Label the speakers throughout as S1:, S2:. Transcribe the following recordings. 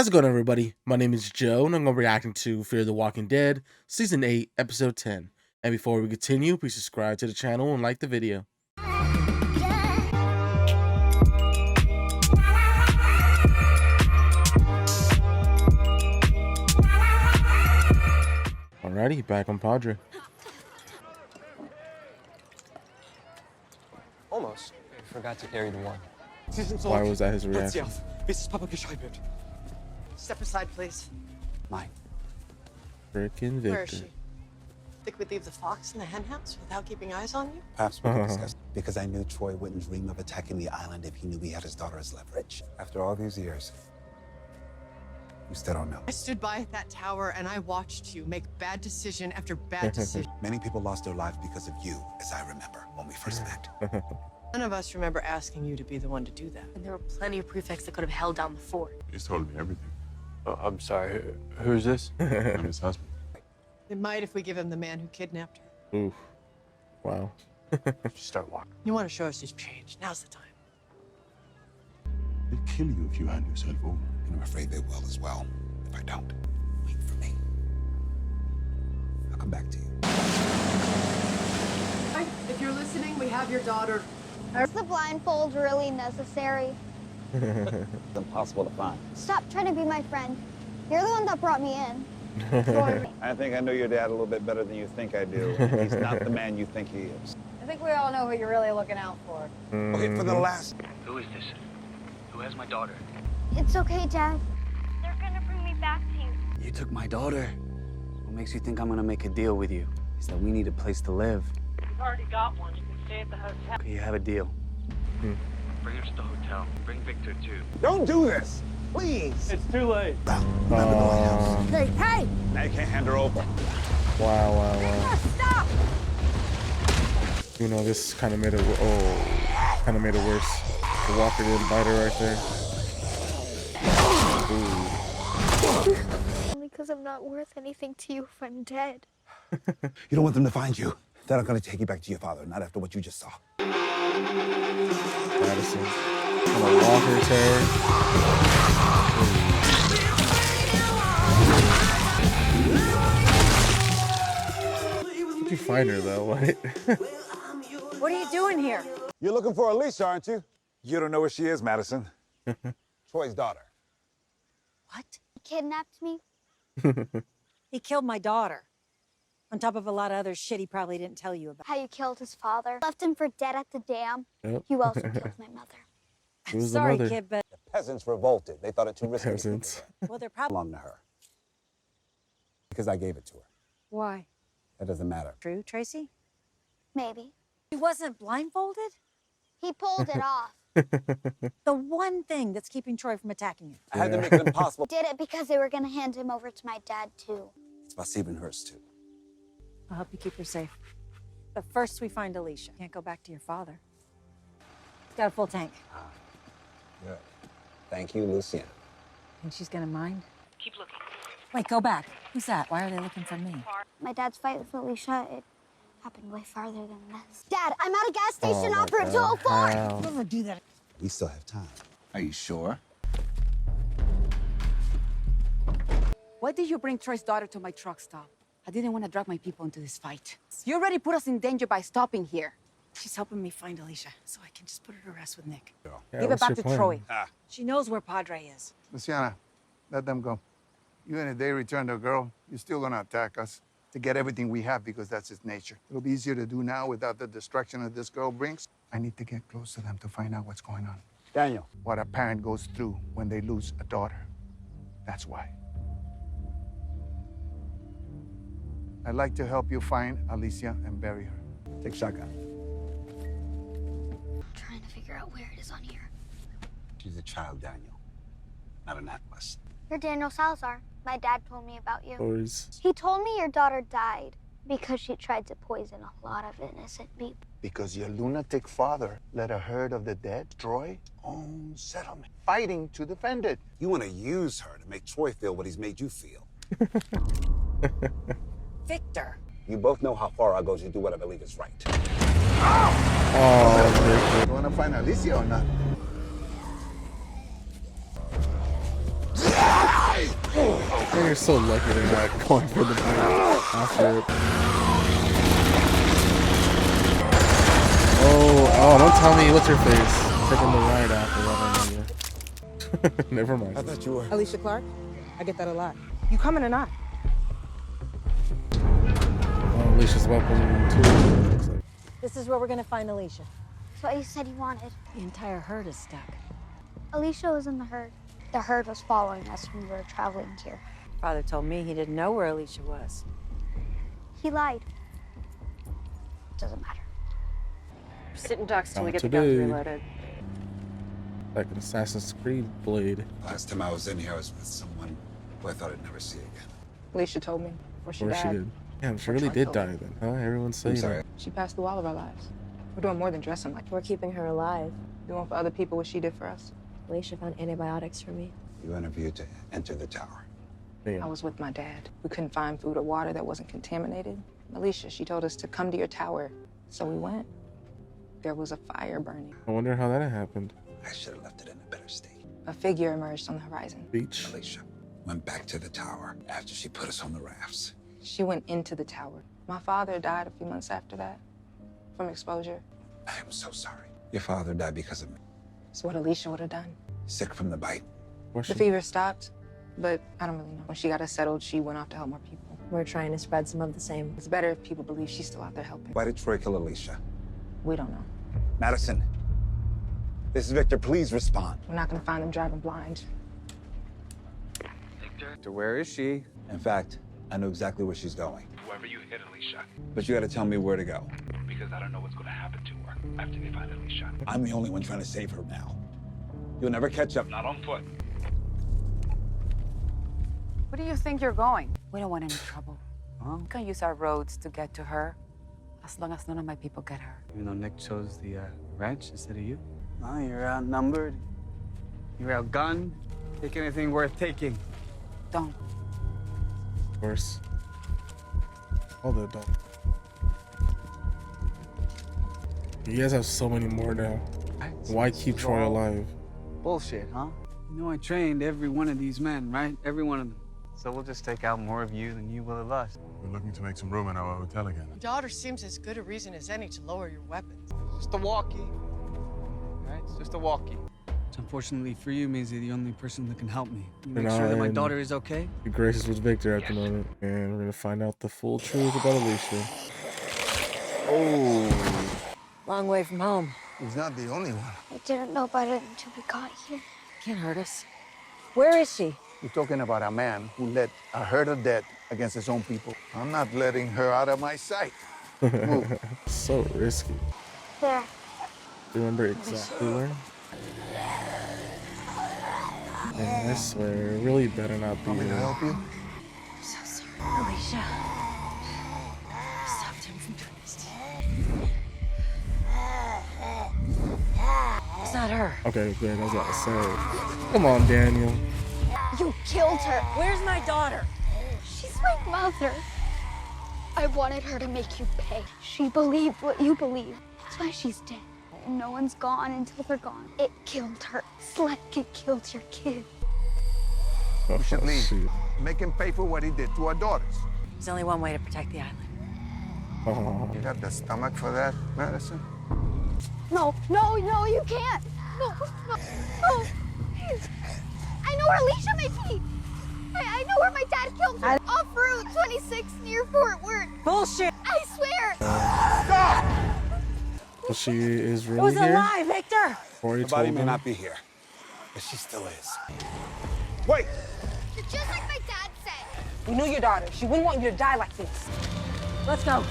S1: How's it going, everybody? My name is Joe, and I'm going to be reacting to Fear the Walking Dead, Season 8, Episode 10. And before we continue, please subscribe to the channel and like the video. Alrighty, back on Padre.
S2: Almost. I forgot to carry the one.
S1: Why was that his reaction?
S3: Step aside, please.
S2: Mine.
S1: Frickin'
S3: Where is
S1: Victor.
S3: she? Think we'd leave the fox in the henhouse without keeping eyes on you?
S4: Perhaps we could discuss, because I knew Troy wouldn't dream of attacking the island if he knew he had his daughter as leverage. After all these years, you still don't know.
S3: I stood by that tower and I watched you make bad decision after bad decision.
S4: Many people lost their lives because of you, as I remember when we first met.
S3: None of us remember asking you to be the one to do that.
S5: And there were plenty of prefects that could have held down the fort.
S6: He's told me everything.
S2: Oh, I'm sorry. Who's this?
S6: I'm his husband.
S3: It might if we give him the man who kidnapped her.
S1: Oof. Wow.
S2: Just start walking.
S3: You want to show us he's changed. Now's the time.
S6: They'll kill you if you hand yourself over.
S4: And I'm afraid they will as well, if I don't. Wait for me. I'll come back to you.
S3: If you're listening, we have your daughter.
S7: Is the blindfold really necessary?
S4: It's impossible to find.
S7: Stop trying to be my friend. You're the one that brought me in.
S8: I think I know your dad a little bit better than you think I do. He's not the man you think he is.
S9: I think we all know who you're really looking out for.
S4: Okay, for the last...
S10: Who is this? Who has my daughter?
S7: It's okay, Dad.
S9: They're gonna bring me back to you.
S10: You took my daughter. What makes you think I'm gonna make a deal with you? Is that we need a place to live.
S9: We've already got one. You can stay at the hotel.
S10: Okay, you have a deal. Bring her to the hotel. Bring Victor too.
S8: Don't do this! Please!
S2: It's too late.
S9: Hey, hey!
S8: Now you can't hand her over.
S1: Wow.
S9: Stop!
S1: You know, this kind of made it. Kind of made it worse. The walker didn't bite her right there. Ooh.
S7: Only because I'm not worth anything to you if I'm dead.
S4: You don't want them to find you. They're not going to take you back to your father, not after what you just saw.
S1: Madison. Gonna walk her tail. Did you find her though? What?
S9: What are you doing here?
S8: You're looking for Alicia, aren't you? You don't know where she is, Madison. Troy's daughter.
S9: What?
S7: He kidnapped me.
S9: He killed my daughter. On top of a lot of other shit he probably didn't tell you about.
S7: How you killed his father. Left him for dead at the dam.
S1: Yep.
S7: You also killed my mother.
S1: Who was the
S9: Sorry,
S1: mother?
S9: kid, but...
S4: The peasants revolted. They thought it too risky.
S1: Peasants.
S9: Well, they're probably...
S4: Belonged to her. Because I gave it to her.
S9: Why?
S4: That doesn't matter.
S9: True, Tracy?
S7: Maybe.
S9: He wasn't blindfolded?
S7: He pulled it off.
S9: The one thing that's keeping Troy from attacking you.
S4: I had to make it impossible.
S7: Did it because they were going to hand him over to my dad, too.
S4: It's about saving hers, too.
S9: I'll help you keep her safe. But first we find Alicia. Can't go back to your father. He's got a full tank.
S4: Good. Thank you, Lucia.
S9: Think she's gonna mind?
S5: Keep looking.
S9: Wait, go back. Who's that? Why are they looking for me?
S7: My dad's fight with Alicia, it happened way farther than this. Dad, I'm at a gas station
S1: my
S7: off Route
S1: God.
S7: 204.
S1: How?
S9: Never do that.
S4: We still have time. Are you sure?
S5: Why did you bring Troy's daughter to my truck stop? I didn't want to drag my people into this fight. You already put us in danger by stopping here. She's helping me find Alicia, so I can just put her to rest with Nick.
S1: Yeah,
S5: Give it
S1: what's
S5: back
S1: your
S5: to
S1: plan?
S5: Troy.
S9: She knows where Padre is.
S8: Luciana, let them go. Even if they return the girl, you're still gonna attack us to get everything we have because that's its nature. It'll be easier to do now without the destruction that this girl brings. I need to get close to them to find out what's going on.
S4: Daniel.
S8: What a parent goes through when they lose a daughter. That's why. I'd like to help you find Alicia and bury her.
S4: Take shotgun.
S7: I'm trying to figure out where it is on here.
S4: She's a child, Daniel. Not an atlas.
S7: You're Daniel Salazar. My dad told me about you.
S1: Stories.
S7: He told me your daughter died because she tried to poison a lot of innocent people.
S8: Because your lunatic father led a herd of the dead destroy own settlement, fighting to defend it.
S4: You want to use her to make Troy feel what he's made you feel.
S9: Victor.
S4: You both know how far I go to do what I believe is right.
S1: Oh,
S8: You want to find Alicia or not?
S1: Man, you're so lucky they're not going for the bike after it. Oh, don't tell me what's her face taking the ride after that. Never mind.
S4: I thought you were.
S11: Alicia Clark? I get that a lot. You coming or not?
S1: Oh, Alicia's weapon too. Looks like.
S9: This is where we're gonna find Alicia.
S7: That's what you said you wanted.
S9: The entire herd is stuck.
S7: Alicia was in the herd. The herd was following us when we were traveling here.
S9: Father told me he didn't know where Alicia was.
S7: He lied. Doesn't matter.
S9: Sit and talk till we
S1: Not
S9: get the guns
S1: today.
S9: reloaded.
S1: Like an Assassin's Creed blade.
S4: Last time I was in here, I was with someone who I thought I'd never see again.
S11: Alicia told me before she
S1: Or
S11: died.
S1: she did. Damn, she really did die then, huh? Everyone's saying
S4: I'm sorry.
S1: that.
S11: She passed through all of our lives. We're doing more than dressing like her.
S12: We're keeping her alive.
S11: Doing for other people what she did for us.
S12: Alicia found antibiotics for me.
S4: You interviewed to enter the tower.
S11: I
S1: Damn.
S11: was with my dad. We couldn't find food or water that wasn't contaminated. Alicia, she told us to come to your tower. So we went. There was a fire burning.
S1: I wonder how that happened.
S4: I should have left it in a better state.
S11: A figure emerged on the horizon.
S1: Beach.
S4: Alicia went back to the tower after she put us on the rafts.
S11: She went into the tower. My father died a few months after that from exposure.
S4: I am so sorry. Your father died because of me.
S11: It's what Alicia would have done.
S4: Sick from the bite.
S11: The
S1: Question.
S11: fever stopped, but I don't really know. When she got us settled, she went off to help more people.
S12: We're trying to spread some of the same.
S11: It's better if people believe she's still out there helping.
S4: Why did Troy kill Alicia?
S11: We don't know.
S4: Madison, this is Victor. Please respond.
S11: We're not gonna find them driving blind.
S10: Victor, where is she?
S4: In fact, I know exactly where she's going.
S13: Whoever you hit, Alicia,
S4: But you gotta tell me where to go.
S13: because I don't know what's going to happen to her after they find Alicia.
S4: I'm the only one trying to save her now. You'll never catch up.
S13: Not on foot.
S5: Where do you think you're going? We don't want any trouble. We can use our roads to get to her, as long as none of my people get her.
S10: Even though Nick chose the ranch instead of you? Oh, you're outnumbered. You're outgunned. Take anything worth taking.
S5: Don't.
S1: Of course. All the adult. You guys have so many more now. Why keep Troy alive?
S10: Bullshit, huh? You know I trained every one of these men, right? Every one of them. So we'll just take out more of you than you will of us.
S6: We're looking to make some room in our hotel again.
S3: Your daughter seems as good a reason as any to lower your weapons.
S10: Just a walkie. Right? It's just a walkie. Which unfortunately for you means you're the only person that can help me. You make sure that my daughter is okay?
S1: Your grace is with Victor at the moment. And we're gonna find out the full truth about Alicia.
S10: Oh.
S9: Long way from home.
S8: He's not the only one.
S7: I didn't know about it until we got here.
S9: Can't hurt us. Where is she?
S8: You're talking about a man who led a herd of dead against his own people. I'm not letting her out of my sight. Move.
S1: So risky.
S7: There.
S1: Remember exactly where? And I swear, it really better not be
S8: Want me to
S1: her.
S8: help you?
S9: I'm so sorry, Alicia. I stopped him from doing this to you. It's not her.
S1: Okay, good. I was about to say. Come on, Daniel.
S7: You killed her.
S9: Where's my daughter?
S7: She's my mother. I wanted her to make you pay. She believed what you believe. That's why she's dead. And no one's gone until they're gone. It killed her. It's like it killed your kid.
S8: We should leave.
S1: Shoot.
S8: Make him pay for what he did to our daughters.
S9: There's only one way to protect the island.
S1: Oh.
S8: You got the stomach for that, Madison?
S7: No, no, no, you can't. No, no, no. I know where Alicia may be. I know where my dad killed her. Off Route 26 near Fort Worth.
S9: Bullshit!
S7: I swear.
S1: So she is
S9: It
S1: really
S9: was
S1: here?
S9: alive, Victor!
S1: Or you
S4: The body
S1: told
S4: may
S1: them?
S4: not be here, but she still is. Wait!
S7: Just like my dad said.
S11: We knew your daughter. She wouldn't want you to die like this.
S9: Let's go.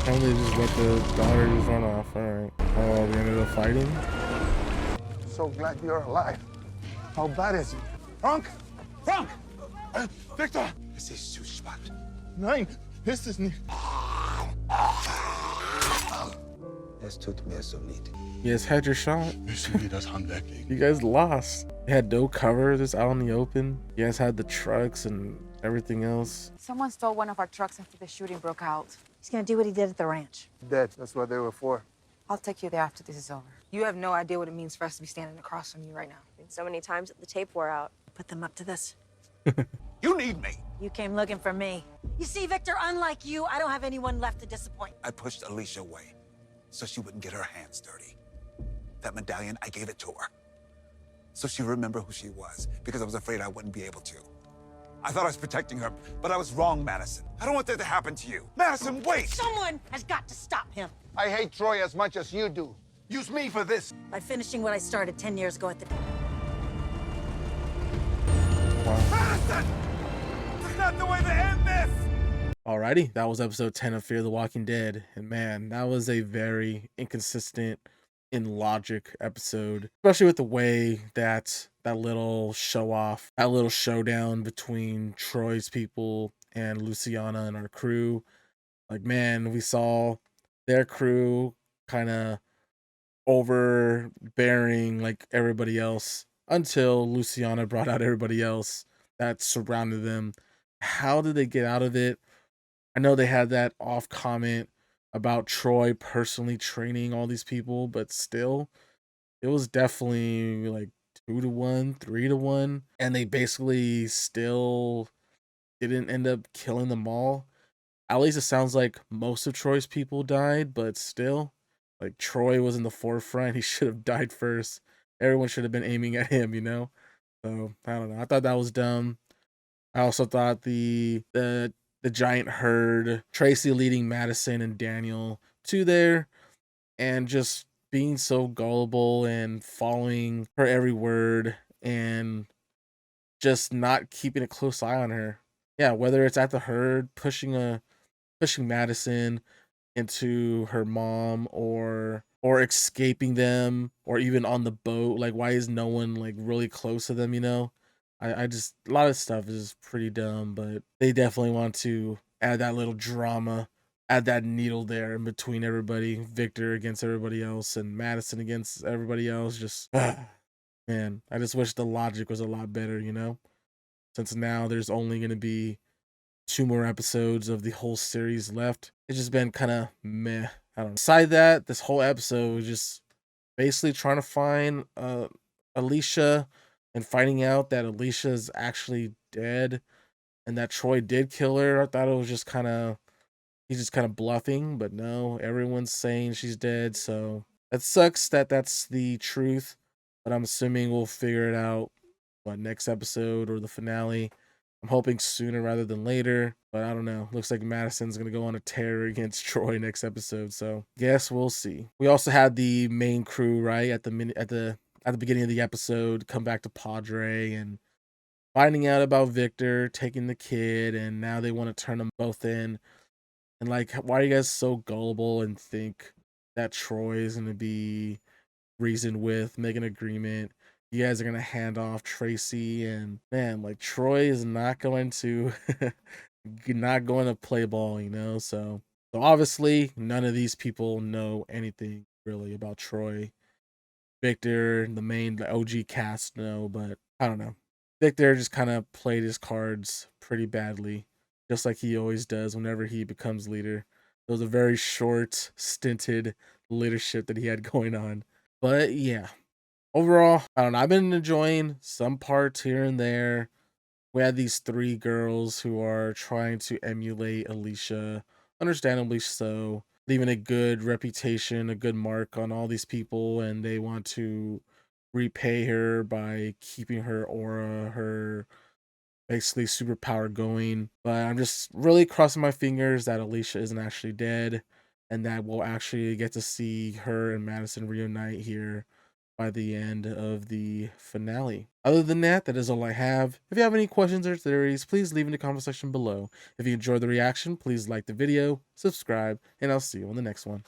S1: And they just let the daughter just run off. Alright. Oh, they ended up fighting?
S8: So glad you're alive. How bad is it? Frank! Frank! Victor!
S4: Es ist zu spät.
S8: Nein, ist es nicht.
S4: Es tut mir so leid.
S1: You guys had your shot.
S6: Müssen wir das Handwerk legen?
S1: You guys lost. You had no cover, just out in the open. You guys had the trucks and everything else.
S5: Someone stole one of our trucks after the shooting broke out.
S9: He's gonna do what he did at the ranch.
S8: Dead, that's what they were for.
S5: I'll take you there after this is over.
S11: You have no idea what it means for us to be standing across from you right now.
S12: So many times that the tape wore out.
S9: Put them up to this.
S4: You need me.
S9: You came looking for me. You see, Victor, unlike you, I don't have anyone left to disappoint.
S4: I pushed Alicia away so she wouldn't get her hands dirty. That medallion, I gave it to her so she'd remember who she was, because I was afraid I wouldn't be able to. I thought I was protecting her, but I was wrong, Madison. I don't want that to happen to you. Madison, wait!
S9: Someone has got to stop him.
S8: I hate Troy as much as you do. Use me for this.
S9: By finishing what I started 10 years ago at the...
S4: Madison! That's not the way to end this!
S1: Alrighty, that was episode 10 of Fear the Walking Dead. And man, that was a very inconsistent in logic episode, especially with the way that little show off, that little showdown between Troy's people and Luciana and our crew. Like, man, we saw their crew kind of overbearing like everybody else until Luciana brought out everybody else that surrounded them. How did they get out of it? I know they had that off comment about Troy personally training all these people, but still, it was definitely like 2-1, 3-1, and they basically still didn't end up killing them all. At least it sounds like most of Troy's people died, but still, like, Troy was in the forefront. He should have died first. Everyone should have been aiming at him, you know? So, I don't know. I thought that was dumb. I also thought the giant herd, Tracy leading Madison and Daniel to there and just being so gullible and following her every word and just not keeping a close eye on her. Yeah, whether it's at the herd pushing Madison into her mom or escaping them, or even on the boat. Like, why is no one like really close to them, you know? I just, a lot of stuff is pretty dumb, but they definitely want to add that little drama, add that needle there in between everybody. Victor against everybody else and Madison against everybody else. Just man, I just wish the logic was a lot better, you know? Since now there's only going to be 2 more episodes of the whole series left. It's just been kind of meh. I don't know. Beside that, this whole episode was just basically trying to find Alicia and finding out that Alicia is actually dead and that Troy did kill her. I thought it was just kind of, he's just kind of bluffing, but no, everyone's saying she's dead. So that sucks that that's the truth, but I'm assuming we'll figure it out next episode or the finale. I'm hoping sooner rather than later, but I don't know. Looks like Madison's gonna go on a tear against Troy next episode, so guess we'll see. We also had the main crew right at the beginning of the episode come back to Padre and finding out about Victor taking the kid, and now they want to turn them both in. And like, why are you guys so gullible and think that Troy is gonna be reasoned with, make an agreement? You guys are gonna hand off Tracy, and man, like, Troy is not going to play ball, you know. So obviously none of these people know anything really about Troy. Victor, the OG cast know, but I don't know. Victor just kind of played his cards pretty badly, just like he always does whenever he becomes leader. It was a very short, stinted leadership that he had going on. But yeah, overall, I don't know. I've been enjoying some parts here and there. We had these 3 girls who are trying to emulate Alicia, understandably so, leaving a good reputation, a good mark on all these people, and they want to repay her by keeping her aura, her basically superpower going. But I'm just really crossing my fingers that Alicia isn't actually dead and that we'll actually get to see her and Madison reunite here by the end of the finale. Other than that, that is all I have. If you have any questions or theories, please leave in the comment section below. If you enjoyed the reaction, please like the video, subscribe, and I'll see you on the next one.